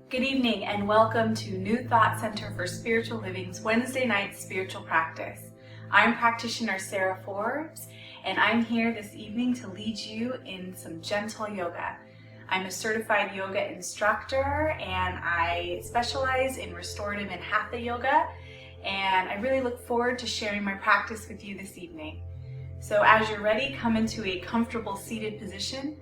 Good evening and welcome to New Thought Center for Spiritual Living's Wednesday night spiritual practice. I'm Practitioner Sarah Forbes and I'm here this evening to lead you in some gentle yoga. I'm a certified yoga instructor and I specialize in restorative and hatha yoga, and I really look forward to sharing my practice with you this evening. So as you're ready, come into a comfortable seated position.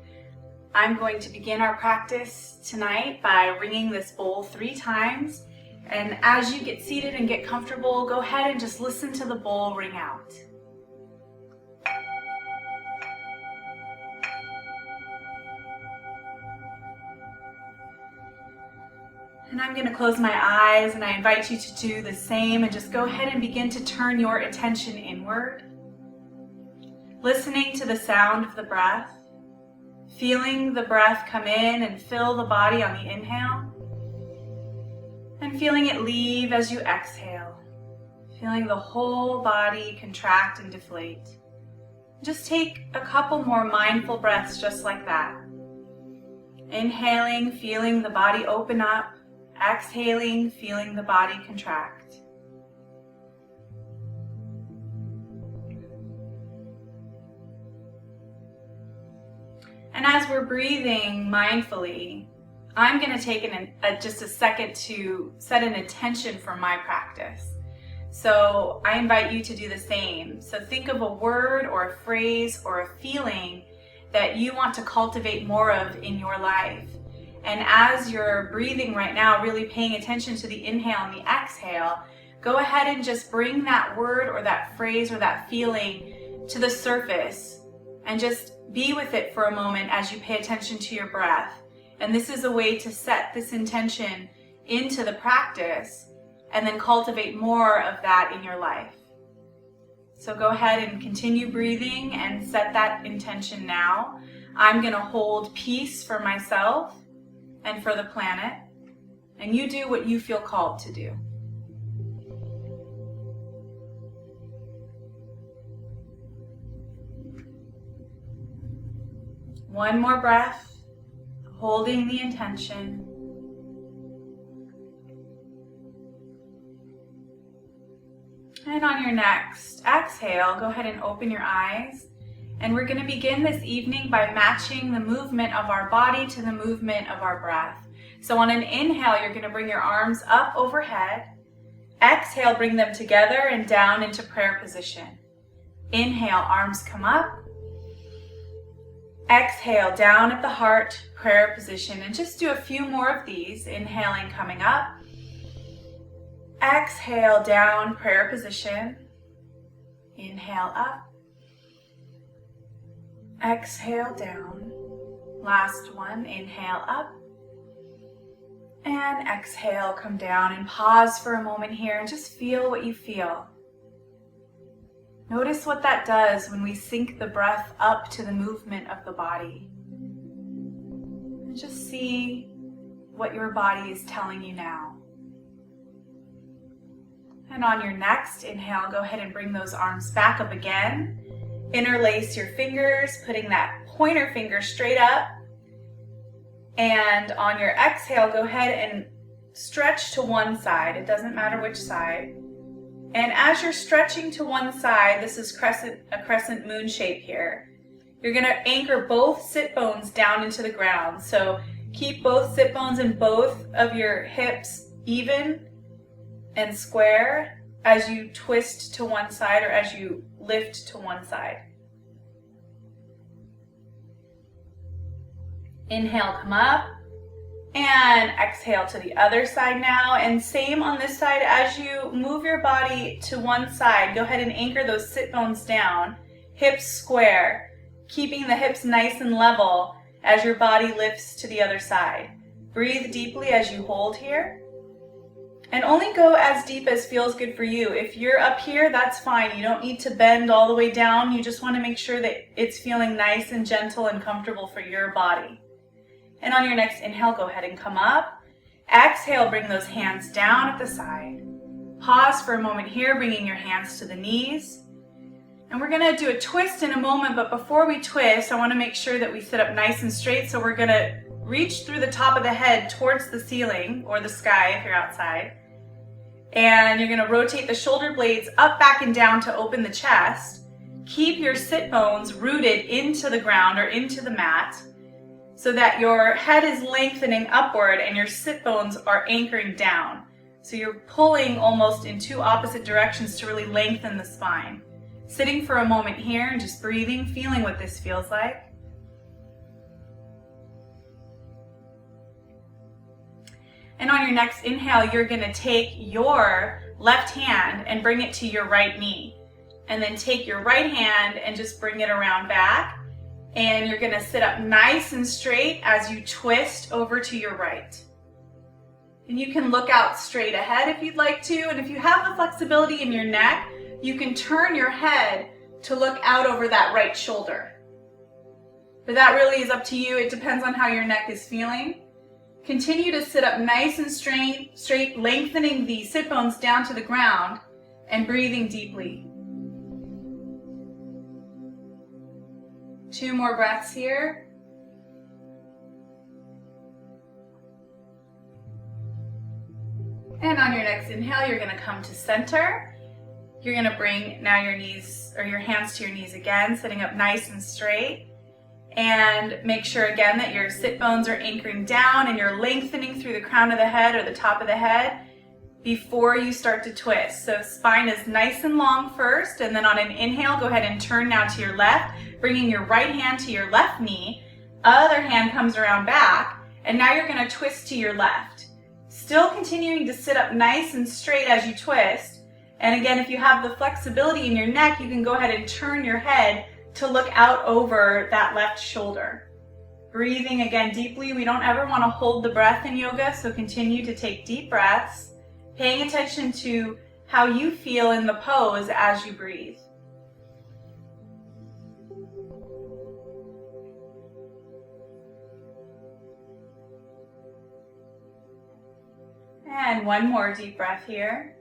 I'm going to begin our practice tonight by ringing this bowl 3 times. And as you get seated and get comfortable, go ahead and just listen to the bowl ring out. And I'm going to close my eyes and I invite you to do the same and just go ahead and begin to turn your attention inward. Listening to the sound of the breath. Feeling the breath come in and fill the body on the inhale, and feeling it leave as you exhale. Feeling the whole body contract and deflate. Just take a couple more mindful breaths just like that. Inhaling, feeling the body open up. Exhaling, feeling the body contract. And as we're breathing mindfully, I'm going to take just a second to set an intention for my practice. So I invite you to do the same. So think of a word or a phrase or a feeling that you want to cultivate more of in your life. And as you're breathing right now, really paying attention to the inhale and the exhale, go ahead and just bring that word or that phrase or that feeling to the surface and just be with it for a moment as you pay attention to your breath. And this is a way to set this intention into the practice and then cultivate more of that in your life. So go ahead and continue breathing and set that intention now. I'm going to hold peace for myself and for the planet, and you do what you feel called to do. One more breath, holding the intention. And on your next exhale, go ahead and open your eyes. And we're going to begin this evening by matching the movement of our body to the movement of our breath. So on an inhale, you're going to bring your arms up overhead. Exhale, bring them together and down into prayer position. Inhale, arms come up. Exhale, down at the heart, prayer position. And just do a few more of these. Inhaling, coming up. Exhale, down, prayer position. Inhale, up. Exhale, down. Last one. Inhale, up. And exhale, come down. And pause for a moment here and just feel what you feel. Notice what that does when we sync the breath up to the movement of the body. And just see what your body is telling you now. And on your next inhale, go ahead and bring those arms back up again. Interlace your fingers, putting that pointer finger straight up. And on your exhale, go ahead and stretch to one side. It doesn't matter which side. And as you're stretching to one side, this is a crescent moon shape here. You're going to anchor both sit bones down into the ground. So keep both sit bones and both of your hips even and square as you twist to one side or as you lift to one side. Inhale, come up. And exhale to the other side now. And same on this side. As you move your body to one side, go ahead and anchor those sit bones down. Hips square, keeping the hips nice and level as your body lifts to the other side. Breathe deeply as you hold here. And only go as deep as feels good for you. If you're up here, that's fine. You don't need to bend all the way down. You just want to make sure that it's feeling nice and gentle and comfortable for your body. And on your next inhale, go ahead and come up. Exhale, bring those hands down at the side. Pause for a moment here, bringing your hands to the knees. And we're going to do a twist in a moment, but before we twist, I want to make sure that we sit up nice and straight. So we're going to reach through the top of the head towards the ceiling or the sky if you're outside. And you're gonna rotate the shoulder blades up, back, and down to open the chest. Keep your sit bones rooted into the ground or into the mat so that your head is lengthening upward and your sit bones are anchoring down. So you're pulling almost in two opposite directions to really lengthen the spine. Sitting for a moment here and just breathing, feeling what this feels like. And on your next inhale, you're going to take your left hand and bring it to your right knee. And then take your right hand and just bring it around back. And you're going to sit up nice and straight as you twist over to your right. And you can look out straight ahead if you'd like to. And if you have the flexibility in your neck, you can turn your head to look out over that right shoulder. But that really is up to you. It depends on how your neck is feeling. Continue to sit up nice and straight, lengthening the sit bones down to the ground and breathing deeply. 2 more breaths here. And on your next inhale, you're going to come to center. You're going to bring now your knees or your hands to your knees again, sitting up nice and straight. And make sure again that your sit bones are anchoring down and you're lengthening through the crown of the head or the top of the head before you start to twist. So spine is nice and long first, and then on an inhale, go ahead and turn now to your left, bringing your right hand to your left knee. Other hand comes around back, and now you're going to twist to your left. Still continuing to sit up nice and straight as you twist. And again, if you have the flexibility in your neck, you can go ahead and turn your head to look out over that left shoulder. Breathing again deeply. We don't ever want to hold the breath in yoga, so continue to take deep breaths, paying attention to how you feel in the pose as you breathe. And one more deep breath here.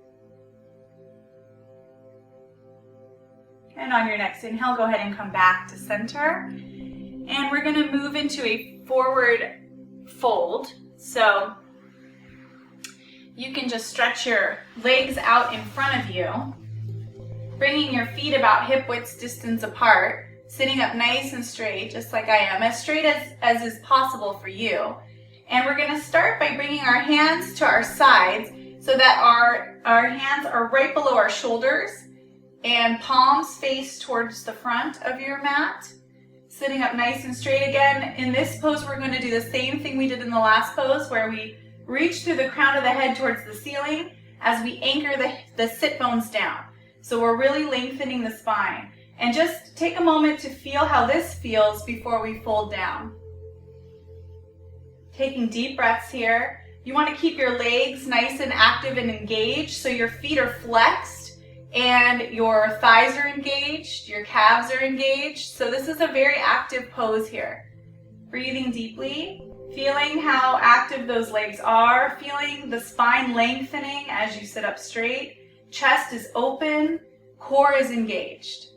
And on your next inhale, go ahead and come back to center. And we're going to move into a forward fold. So you can just stretch your legs out in front of you, bringing your feet about hip width distance apart, sitting up nice and straight, just like I am, as straight as is possible for you. And we're going to start by bringing our hands to our sides so that our hands are right below our shoulders and palms face towards the front of your mat. Sitting up nice and straight again. In this pose, we're going to do the same thing we did in the last pose, where we reach through the crown of the head towards the ceiling as we anchor the sit bones down. So we're really lengthening the spine. And just take a moment to feel how this feels before we fold down. Taking deep breaths here. You want to keep your legs nice and active and engaged so your feet are flexed and your thighs are engaged, your calves are engaged. So this is a very active pose here. Breathing deeply, feeling how active those legs are, feeling the spine lengthening as you sit up straight. Chest is open, core is engaged.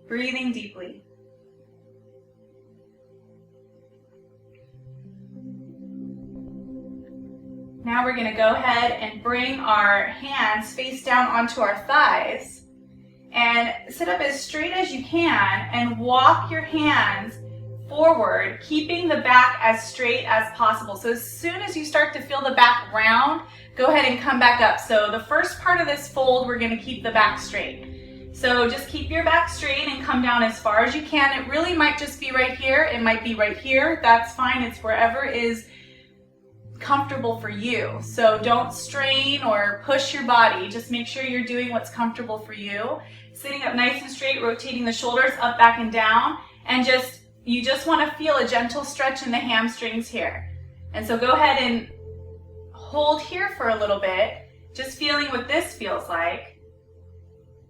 Breathing deeply. Now we're going to go ahead and bring our hands face down onto our thighs and sit up as straight as you can and walk your hands forward, keeping the back as straight as possible. So as soon as you start to feel the back round, go ahead and come back up. So the first part of this fold, we're going to keep the back straight. So just keep your back straight and come down as far as you can. It really might just be right here. It might be right here. That's fine. It's wherever is comfortable for you. So don't strain or push your body. Just make sure you're doing what's comfortable for you. Sitting up nice and straight, rotating the shoulders up, back, and down. And you just want to feel a gentle stretch in the hamstrings here. And so go ahead and hold here for a little bit, just feeling what this feels like.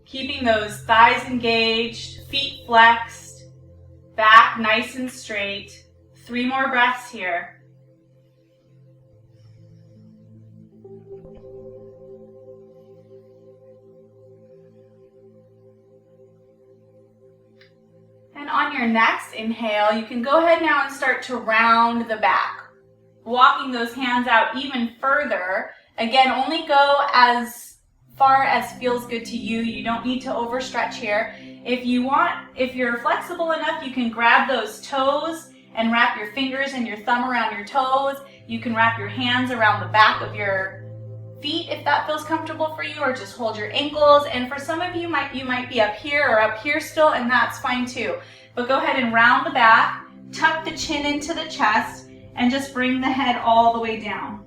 Keeping those thighs engaged, feet flexed, back nice and straight. 3 more breaths here. And on your next inhale, you can go ahead now and start to round the back. walking those hands out even further. Again, only go as far as feels good to you. You don't need to overstretch here. If you're flexible enough, you can grab those toes and wrap your fingers and your thumb around your toes. You can wrap your hands around the back of your feet if that feels comfortable for you, or just hold your ankles. And for some of you, you might be up here or up here still, and that's fine too. But go ahead and round the back, tuck the chin into the chest, and just bring the head all the way down.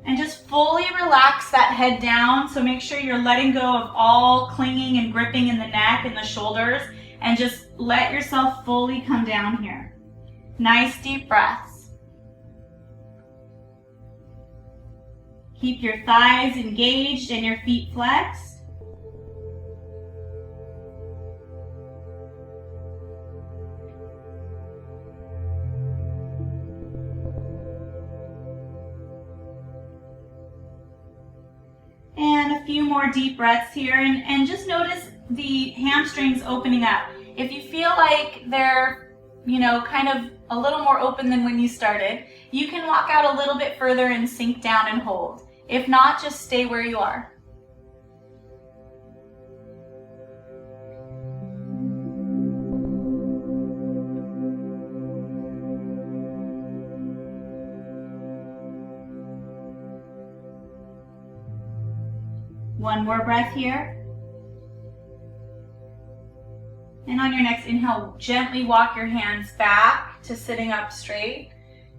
And just fully relax that head down. So make sure you're letting go of all clinging and gripping in the neck and the shoulders, and just let yourself fully come down here. Nice deep breaths. Keep your thighs engaged and your feet flexed. And a few more deep breaths here, and just notice the hamstrings opening up. If you feel like they're, kind of a little more open than when you started, you can walk out a little bit further and sink down and hold. If not, just stay where you are. One more breath here. And on your next inhale, gently walk your hands back to sitting up straight.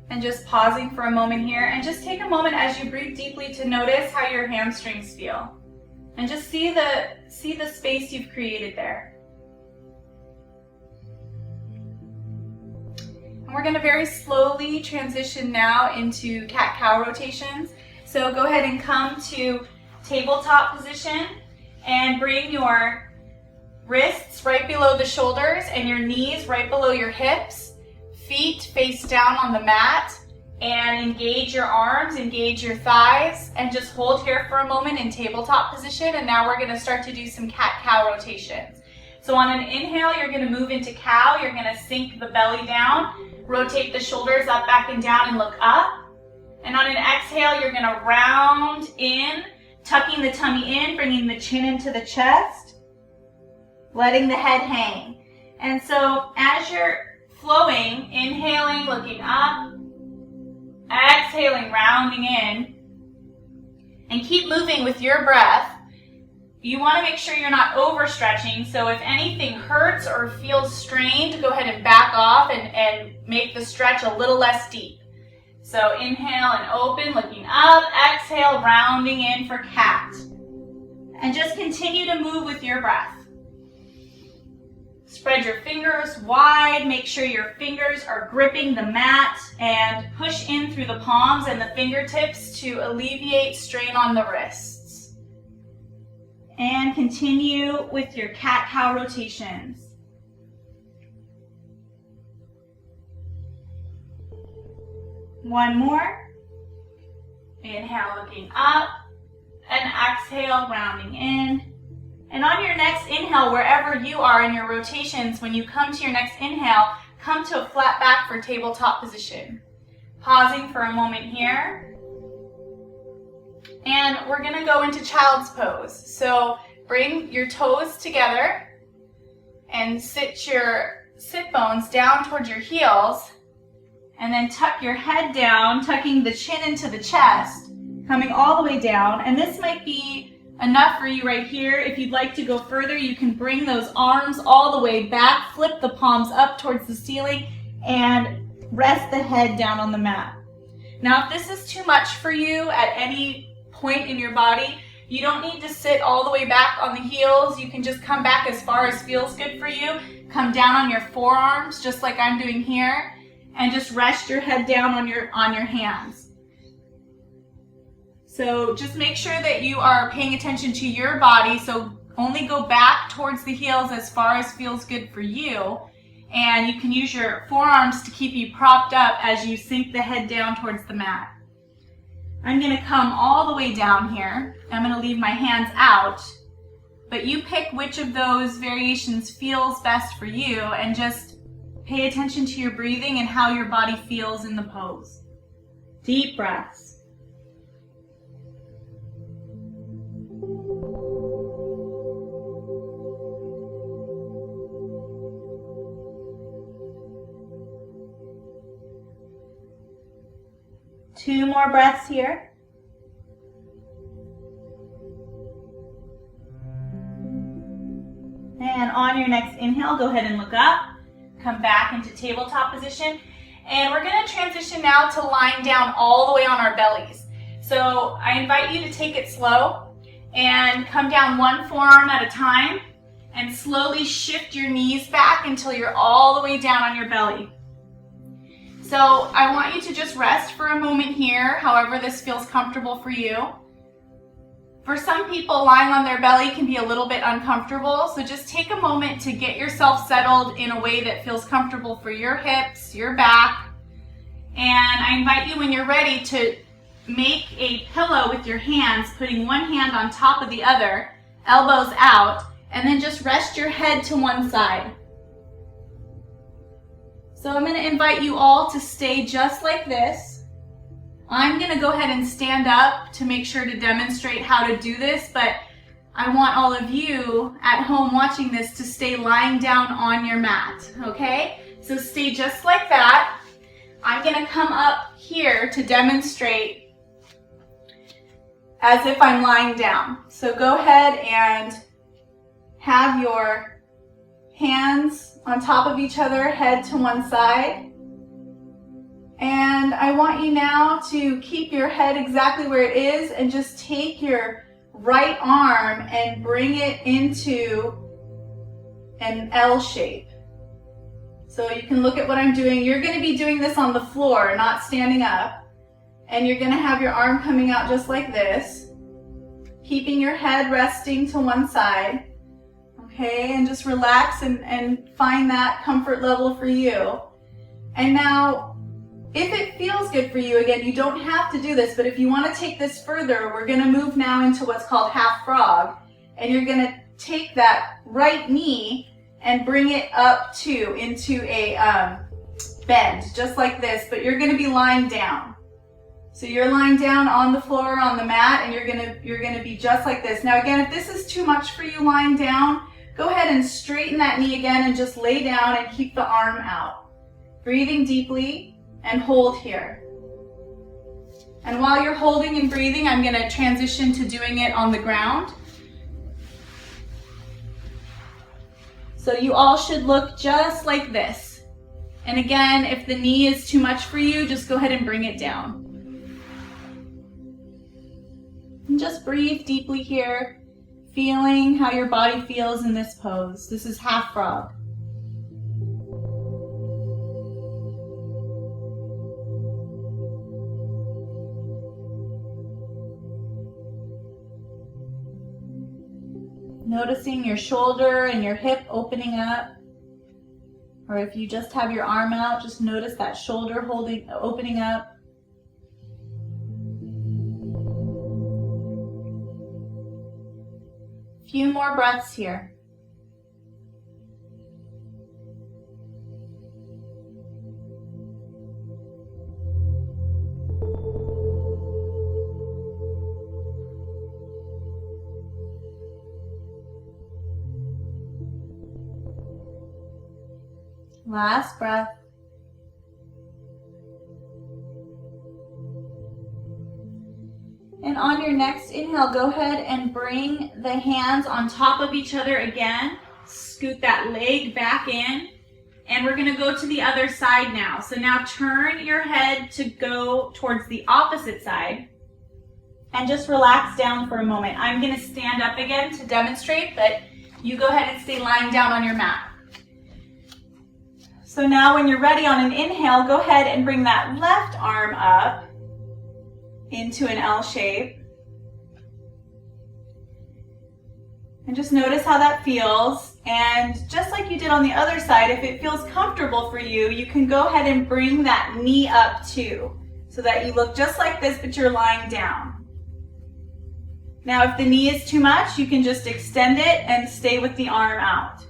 And just pausing for a moment here, and just take a moment as you breathe deeply to notice how your hamstrings feel. And just see the space you've created there. And we're going to very slowly transition now into cat-cow rotations. So go ahead and come to tabletop position and bring your wrists right below the shoulders and your knees right below your hips. Feet face down on the mat, and engage your arms, engage your thighs, and just hold here for a moment in tabletop position. And now we're going to start to do some cat-cow rotations. So on an inhale, you're going to move into cow. You're going to sink the belly down, rotate the shoulders up, back, and down, and look up. And on an exhale, you're going to round in, tucking the tummy in, bringing the chin into the chest, letting the head hang. And so as you're flowing, inhaling, looking up, exhaling, rounding in, and keep moving with your breath. You want to make sure you're not overstretching, so if anything hurts or feels strained, go ahead and back off and make the stretch a little less deep. So inhale and open, looking up, exhale, rounding in for cat. And just continue to move with your breath. Spread your fingers wide, make sure your fingers are gripping the mat, and push in through the palms and the fingertips to alleviate strain on the wrists. And continue with your cat-cow rotations. One more. Inhale, looking up, and exhale, rounding in. And on your next inhale, wherever you are in your rotations, when you come to your next inhale, come to a flat back for tabletop position. Pausing for a moment here. And we're going to go into child's pose. So bring your toes together and sit your sit bones down towards your heels. And then tuck your head down, tucking the chin into the chest, coming all the way down. And this might be enough for you right here. If you'd like to go further, you can bring those arms all the way back, flip the palms up towards the ceiling, and rest the head down on the mat. Now, if this is too much for you at any point in your body, you don't need to sit all the way back on the heels. You can just come back as far as feels good for you. Come down on your forearms, just like I'm doing here, and just rest your head down on your hands. So just make sure that you are paying attention to your body. So only go back towards the heels as far as feels good for you. And you can use your forearms to keep you propped up as you sink the head down towards the mat. I'm going to come all the way down here. I'm going to leave my hands out. But you pick which of those variations feels best for you, and just Pay attention to your breathing and how your body feels in the pose. Deep breaths. Two more breaths here. And on your next inhale, go ahead and look up. Come back into tabletop position. And we're going to transition now to lying down all the way on our bellies. So I invite you to take it slow and come down one forearm at a time and slowly shift your knees back until you're all the way down on your belly. So I want you to just rest for a moment here, however this feels comfortable for you. For some people, lying on their belly can be a little bit uncomfortable, so just take a moment to get yourself settled in a way that feels comfortable for your hips, your back. And I invite you, when you're ready, to make a pillow with your hands, putting one hand on top of the other, elbows out, and then just rest your head to one side. So I'm going to invite you all to stay just like this. I'm going to go ahead and stand up to make sure to demonstrate how to do this, but I want all of you at home watching this to stay lying down on your mat, okay? So stay just like that. I'm going to come up here to demonstrate as if I'm lying down. So go ahead and have your hands on top of each other, head to one side. And I want you now to keep your head exactly where it is and just take your right arm and bring it into an L shape. So you can look at what I'm doing. You're going to be doing this on the floor, not standing up. And you're going to have your arm coming out just like this, keeping your head resting to one side. Okay, and just relax and find that comfort level for you. And now, if it feels good for you, again, you don't have to do this, but if you want to take this further, we're going to move now into what's called half frog. And you're going to take that right knee and bring it up into a bend, just like this, but you're going to be lying down. So you're lying down on the floor, on the mat, and you're gonna be just like this. Now again, if this is too much for you lying down, go ahead and straighten that knee again and just lay down and keep the arm out. Breathing deeply and hold here. And while you're holding and breathing, I'm gonna transition to doing it on the ground. So you all should look just like this. And again, if the knee is too much for you, just go ahead and bring it down. And just breathe deeply here, feeling how your body feels in this pose. This is half frog. Noticing your shoulder and your hip opening up. Or if you just have your arm out, just notice that shoulder opening up. Few more breaths here. Last breath. And on your next inhale, go ahead and bring the hands on top of each other again. Scoot that leg back in. And we're going to go to the other side now. So now turn your head to go towards the opposite side. And just relax down for a moment. I'm going to stand up again to demonstrate, but you go ahead and stay lying down on your mat. So now when you're ready on an inhale, go ahead and bring that left arm up into an L shape. And just notice how that feels. And just like you did on the other side, if it feels comfortable for you, you can go ahead and bring that knee up too, so that you look just like this, but you're lying down. Now, if the knee is too much, you can just extend it and stay with the arm out.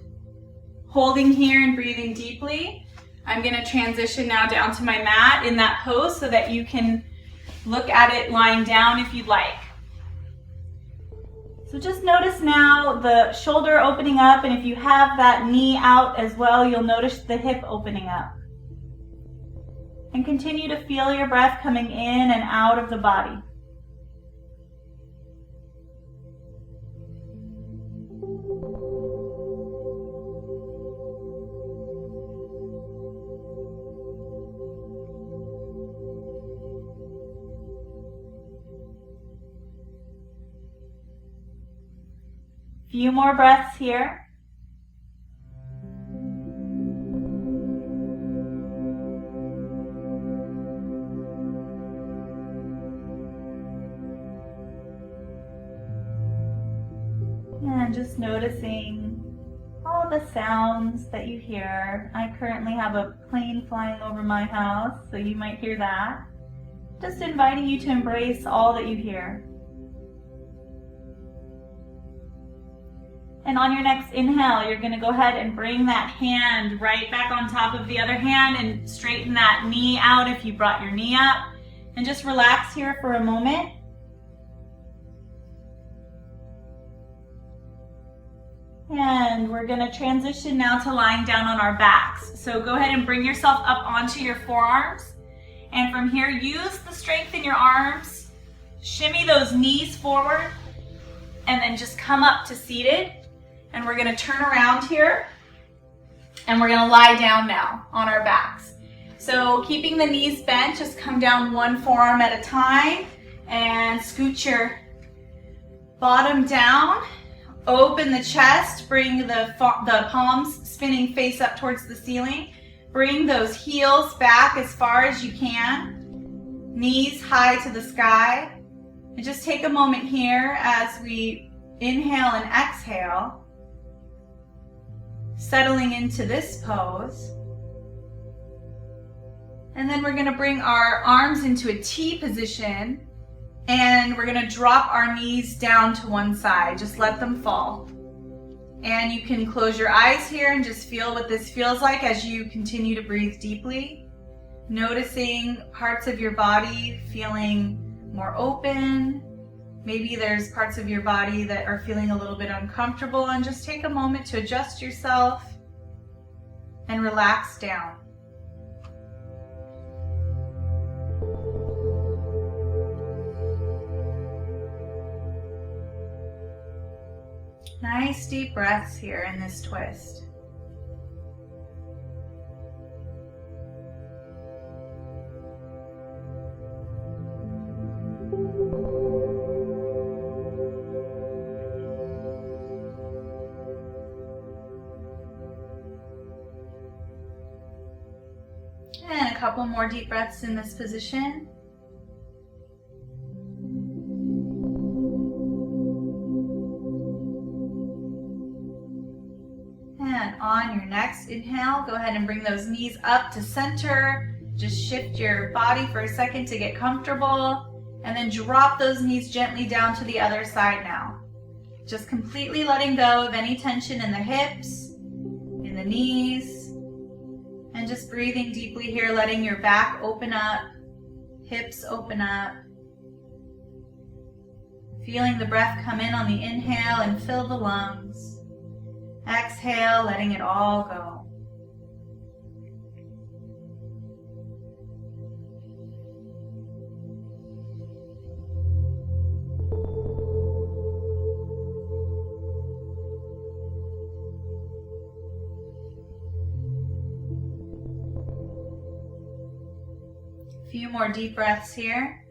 Holding here and breathing deeply. I'm going to transition now down to my mat in that pose so that you can look at it lying down if you'd like. So just notice now the shoulder opening up, and if you have that knee out as well, you'll notice the hip opening up. And continue to feel your breath coming in and out of the body. Few more breaths here. And just noticing all the sounds that you hear. I currently have a plane flying over my house, so you might hear that. Just inviting you to embrace all that you hear. And on your next inhale, you're going to go ahead and bring that hand right back on top of the other hand and straighten that knee out if you brought your knee up. And just relax here for a moment. And we're going to transition now to lying down on our backs. So go ahead and bring yourself up onto your forearms. And from here, use the strength in your arms. Shimmy those knees forward. And then just come up to seated. And we're going to turn around here. And we're going to lie down now on our backs. So keeping the knees bent, just come down one forearm at a time. And scoot your bottom down. Open the chest, bring the palms spinning face up towards the ceiling. Bring those heels back as far as you can. Knees high to the sky. And just take a moment here as we inhale and exhale. Settling into this pose. And then we're going to bring our arms into a T position. And we're going to drop our knees down to one side. Just let them fall. And you can close your eyes here and just feel what this feels like as you continue to breathe deeply. Noticing parts of your body feeling more open. Maybe there's parts of your body that are feeling a little bit uncomfortable. And just take a moment to adjust yourself and relax down. Nice deep breaths here in this twist. And a couple more deep breaths in this position. On your next inhale, go ahead and bring those knees up to center. Just shift your body for a second to get comfortable. And then drop those knees gently down to the other side now. Just completely letting go of any tension in the hips, in the knees. And just breathing deeply here, letting your back open up, hips open up. Feeling the breath come in on the inhale and fill the lungs. Exhale, letting it all go. A few more deep breaths here.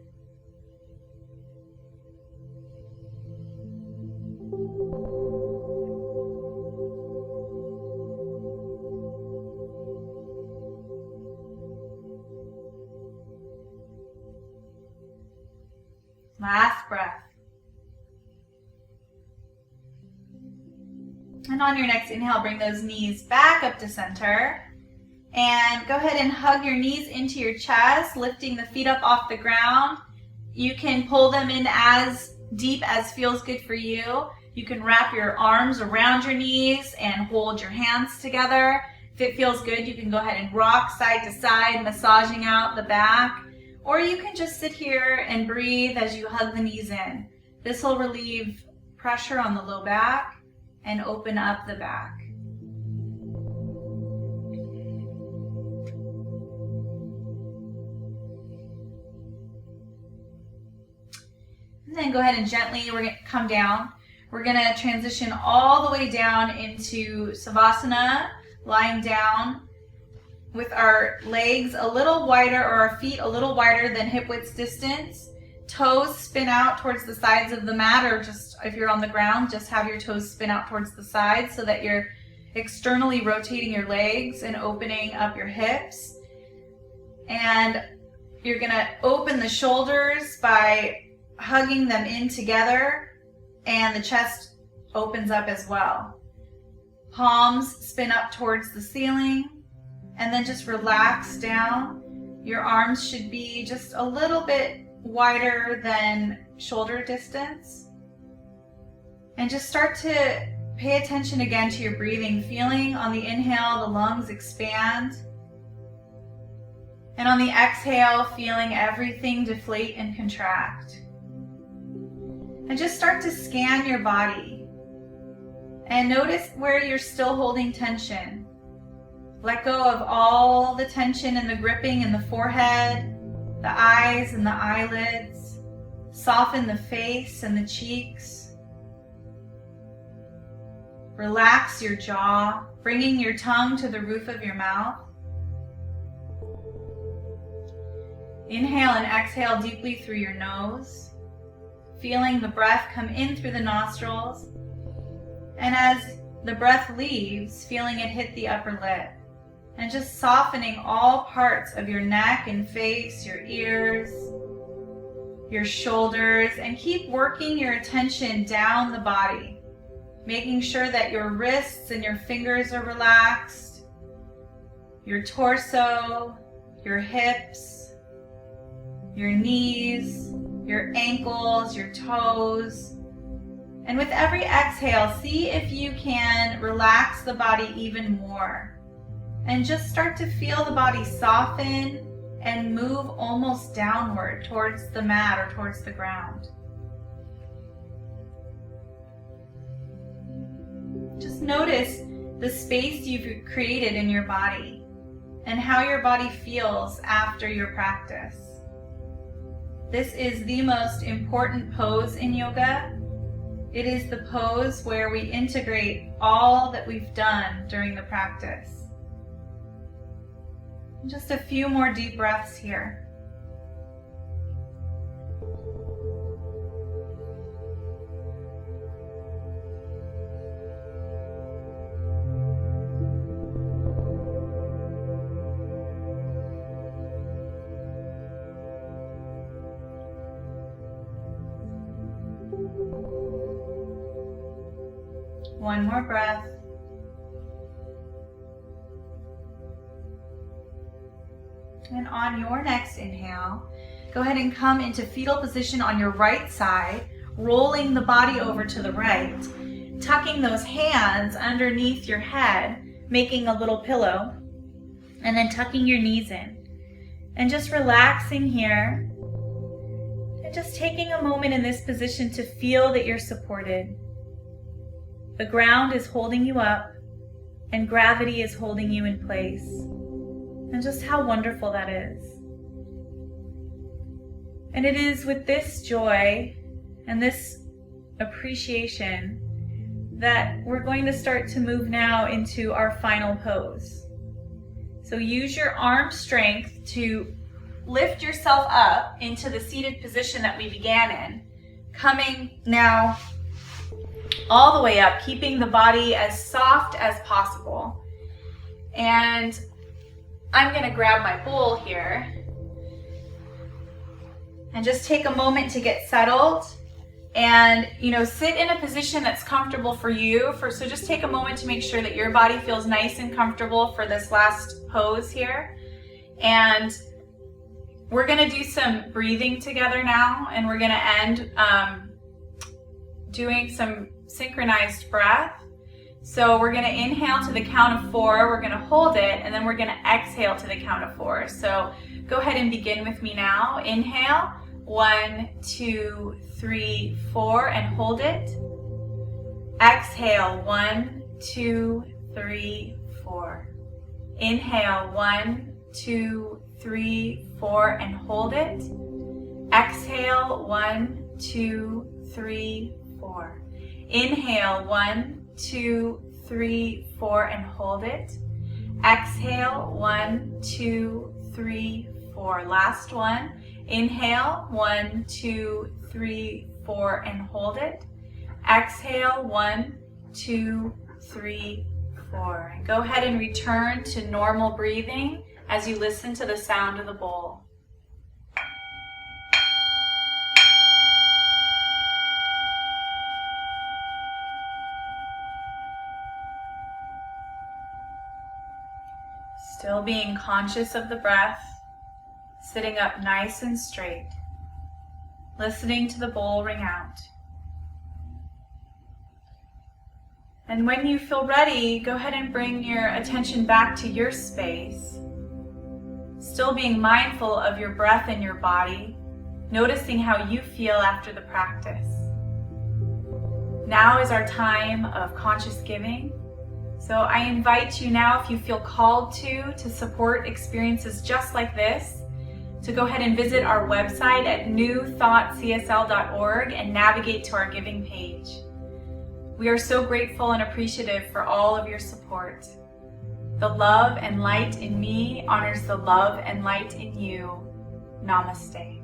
Last breath. And on your next inhale, bring those knees back up to center. And go ahead and hug your knees into your chest, lifting the feet up off the ground. You can pull them in as deep as feels good for you. You can wrap your arms around your knees and hold your hands together. If it feels good, you can go ahead and rock side to side, massaging out the back, or you can just sit here and breathe as you hug the knees in. This will relieve pressure on the low back and open up the back. And then go ahead and gently, we're going to come down. We're going to transition all the way down into Savasana, lying down with our legs a little wider, or our feet a little wider than hip width distance. Toes spin out towards the sides of the mat, or just if you're on the ground, just have your toes spin out towards the sides so that you're externally rotating your legs and opening up your hips. And you're going to open the shoulders by hugging them in together, and the chest opens up as well. Palms spin up towards the ceiling, and then just relax down. Your arms should be just a little bit wider than shoulder distance. And just start to pay attention again to your breathing, feeling on the inhale the lungs expand, and on the exhale feeling everything deflate and contract. And just start to scan your body and notice where you're still holding tension. Let go of all the tension and the gripping in the forehead, the eyes and the eyelids. Soften the face and the cheeks. Relax your jaw, bringing your tongue to the roof of your mouth. Inhale and exhale deeply through your nose, feeling the breath come in through the nostrils, and as the breath leaves, feeling it hit the upper lip, and just softening all parts of your neck and face, your ears, your shoulders, and keep working your attention down the body, making sure that your wrists and your fingers are relaxed, your torso, your hips, your knees, your ankles, your toes. And with every exhale, see if you can relax the body even more. And just start to feel the body soften and move almost downward towards the mat or towards the ground. Just notice the space you've created in your body and how your body feels after your practice. This is the most important pose in yoga. It is the pose where we integrate all that we've done during the practice. Just a few more deep breaths here. One more breath. And on your next inhale, go ahead and come into fetal position on your right side, rolling the body over to the right, tucking those hands underneath your head, making a little pillow, and then tucking your knees in. And just relaxing here, and just taking a moment in this position to feel that you're supported. The ground is holding you up, and gravity is holding you in place. And just how wonderful that is. And it is with this joy and this appreciation that we're going to start to move now into our final pose. So use your arm strength to lift yourself up into the seated position that we began in, coming now all the way up, keeping the body as soft as possible. And I'm going to grab my bowl here and just take a moment to get settled and, sit in a position that's comfortable for you. So just take a moment to make sure that your body feels nice and comfortable for this last pose here. And we're going to do some breathing together now, and we're going to end doing some synchronized breath. So we're going to inhale to the count of 4, we're going to hold it, and then we're going to exhale to the count of 4. So go ahead and begin with me now. Inhale, 1, 2, 3, 4, and hold it. Exhale, 1, 2, 3, 4. Inhale, 1, 2, 3, 4, and hold it. Exhale, 1, 2, 3, 4. Inhale, 1, 2, 3, 4, and hold it. Exhale, 1, 2, 3, 4. Last one. Inhale, 1, 2, 3, 4, and hold it. Exhale, 1, 2, 3, 4. And go ahead and return to normal breathing as you listen to the sound of the bowl. Still being conscious of the breath, sitting up nice and straight, listening to the bowl ring out. And when you feel ready, go ahead and bring your attention back to your space, still being mindful of your breath and your body, noticing how you feel after the practice. Now is our time of conscious giving. So I invite you now, if you feel called to support experiences just like this, to go ahead and visit our website at newthoughtcsl.org and navigate to our giving page. We are so grateful and appreciative for all of your support. The love and light in me honors the love and light in you. Namaste.